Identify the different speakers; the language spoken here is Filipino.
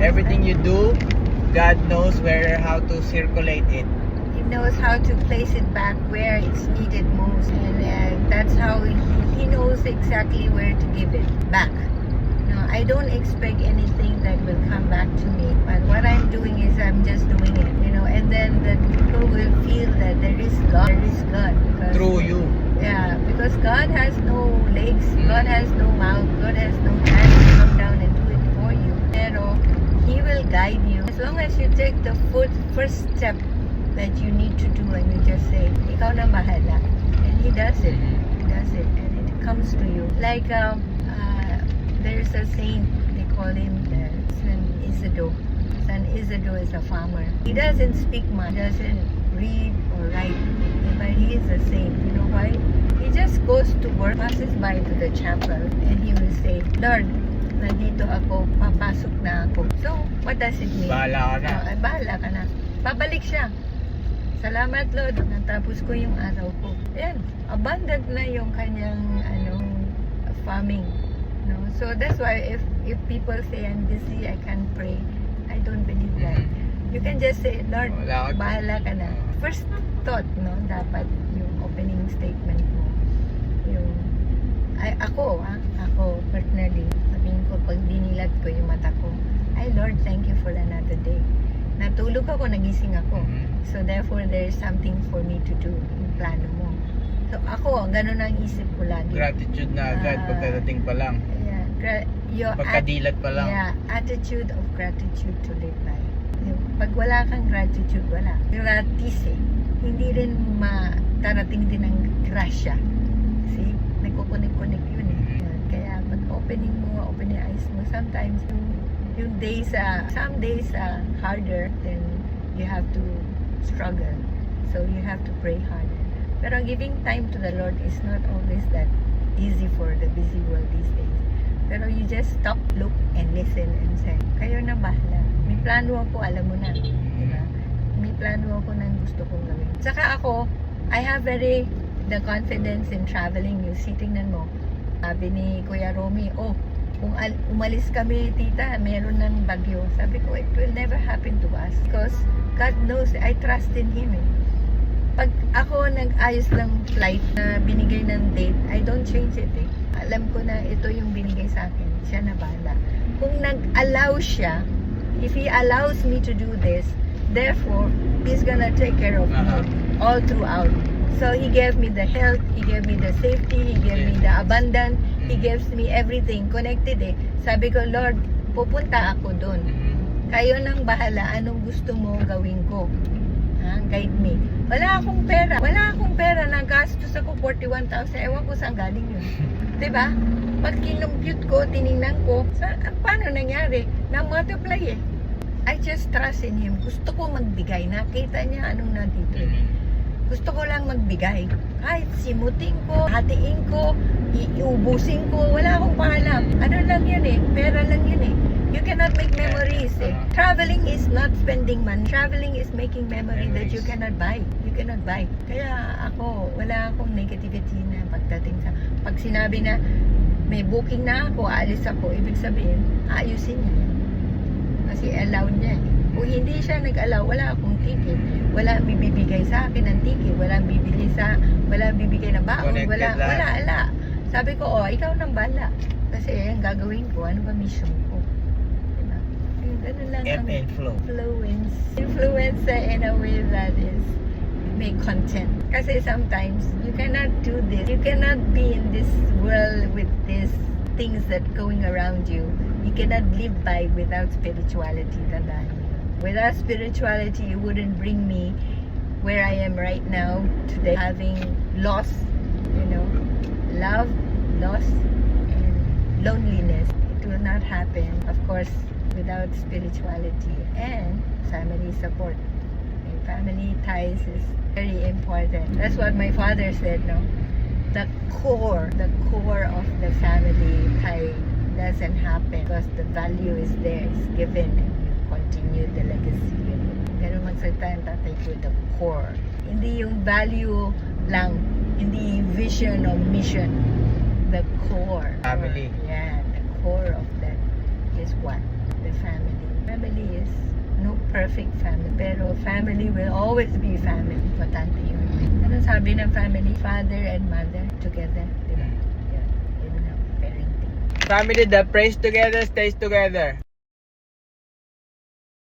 Speaker 1: everything you do, God knows how to circulate it.
Speaker 2: He knows how to place it back where it's needed most, and that's how he knows exactly where to give it back. No, I don't expect anything that will come back to me, but what I'm doing is I'm just doing it, and then the people will feel that there is God because,
Speaker 1: Through you.
Speaker 2: yeah, because God has no legs, God has no mouth, God has no hand to come down and do it for you. Pero He will guide you as long as you take the first step that you need to do, and you just say, ikaw na bahala, and He does it. He does it, and it comes to you. Like there's a saint, they call him San Isidro. San Isidro is a farmer. He doesn't speak much, he doesn't read or write, but he is a saint. You know why? He just goes to work, passes by to the chapel, and he will say, Lord, nandito ako, papasok na ako. So, what does it mean?
Speaker 1: Bahala ka na.
Speaker 2: Bahala ka na. Babalik siya. Salamat, Lord, natapos ko yung araw ko. Ayan, abundant na yung kanyang farming. No? So that's why if people say I'm busy, I can't pray, I don't believe that. You can just say, Lord, bahala ka na. First thought, no, dapat yung opening statement mo. Yung ako personally, sabihin ko pag dinilat ko yung mata ko, ay Lord, thank you for another day. Natulog ako, nagising ako. So therefore there is something for me to do, yung plano mo. So ako, ganun ang isip ko lagi.
Speaker 1: Gratitude na agad pagkadating pa lang. Pagkadilat pa lang.
Speaker 2: Yeah, attitude of gratitude to live by. Pag wala kang gratitude, wala. Gratis hindi rin matarating din ng grasya. See? Nagkukunik-kunik yun Kaya pag open your eyes mo, sometimes yung days, some days harder, then you have to struggle. So you have to pray harder. Pero giving time to the Lord is not always that easy for the busy world these days. Pero you just stop, look, and listen and say, kayo na bahala. May plano ako, alam mo na. Diba? May plano ako na gusto kong gawin. Saka ako, I have the confidence in traveling. You see, tingnan mo. Sabi ni Kuya Romy, kung umalis kami, tita, meron ng bagyo. Sabi ko, it will never happen to us. Because God knows, I trust in Him Pag ako nag-ayos ng flight na binigay ng date, I don't change it Alam ko na ito yung binigay sa akin. Siya na bahala. Kung nag-allow siya, if He allows me to do this, therefore, He's gonna take care of me all throughout. So He gave me the health, He gave me the safety, He gave me the abundance, He gives me everything. Connected Sabi ko, Lord, pupunta ako dun. Kayo nang bahala, anong gusto mo gawin ko? Guide me. Wala akong pera. Nagastos ako 41,000. Ewan ko saan galing yun. Diba? Pag kinumpute ko, tinignan ko, paano nangyari? Na-multiply I just trust in Him. Gusto ko magbigay. Nakita niya anong nandito Gusto ko lang magbigay. Kahit simutin ko, hatiin ko, iubusin ko, wala akong paalam. Ano lang yun Pera lang yun You cannot make memories Traveling is not spending money. Traveling is making memory that you cannot buy. You cannot buy. Kaya ako, wala akong negativity na pagdating sa... Pag sinabi na, may booking na ako, aalis ako, ibig sabihin, ayusin niya. Kasi allowed niya Kung hindi siya nag-allow, wala akong ticket. Wala bibigay sa akin ng ticket. Wala bibigay na baon. Wala. Sabi ko, ikaw nang bala. Kasi ang gagawin ko, ano ba mission ko? Diba? Ganun lang ang influence in a way that is make content. Kasi sometimes, you cannot do this. You cannot be in this world with these things that going around you. You cannot live by without spirituality. Without spirituality, it wouldn't bring me where I am right now today, having lost, love, loss, and loneliness. It will not happen, of course, without spirituality and family support. And family ties is very important. That's what my father said, no? The core of the family tie doesn't happen because the value is there, it's given, and you continue the legacy. Ganun magsalita ang tatay ko, the core. Hindi yung value lang, hindi vision or mission. The core.
Speaker 1: Family.
Speaker 2: Yeah, the core of that is what? The family. family is no perfect family, pero family will always be family. Importante yun. Ano sabi ng family? Father and mother together. Diba? Yun ang parenting.
Speaker 1: Family that prays together stays together.